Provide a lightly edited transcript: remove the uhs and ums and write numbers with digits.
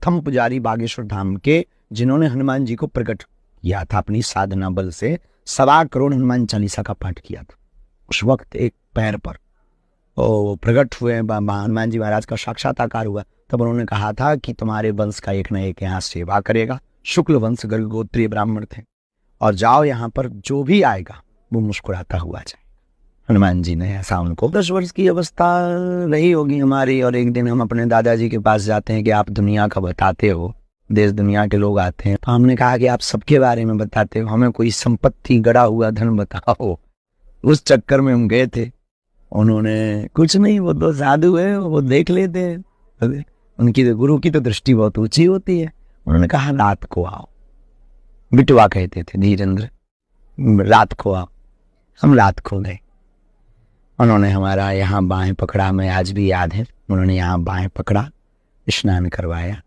प्रथम पुजारी बागेश्वर धाम के, जिन्होंने हनुमान जी को प्रकट किया था अपनी साधना बल से। 1.25 करोड़ हनुमान चालीसा का पाठ किया था उस वक्त एक पैर पर। प्रकट हुए हनुमान जी महाराज का साक्षात्कार हुआ, तब उन्होंने कहा था कि तुम्हारे वंश का एक न एक यहाँ सेवा करेगा। शुक्ल वंश गोत्रीय ब्राह्मण थे, और जाओ यहाँ पर जो भी आएगा वो मुस्कुराता हुआ जाए। हनुमान जी ने ऐसा उनको 10 वर्ष की अवस्था रही होगी हमारी, और एक दिन हम अपने दादाजी के पास जाते हैं कि आप दुनिया का बताते हो, देश दुनिया के लोग आते हैं, तो हमने कहा कि आप सबके बारे में बताते हो, हमें कोई संपत्ति गड़ा हुआ धन बताओ। उस चक्कर में हम गए थे। उन्होंने कुछ नहीं, वो तो साधु है, वो देख लेते हैं, उनकी तो गुरु की तो दृष्टि बहुत ऊंची होती है। उन्होंने कहा रात को आओ, बिटवा कहते थे धीरेन्द्र, रात को आओ। हम रात को गए, उन्होंने हमारा यहाँ बाएं पकड़ा, मैं आज भी याद है, उन्होंने यहाँ बाएं पकड़ा, स्नान करवाया,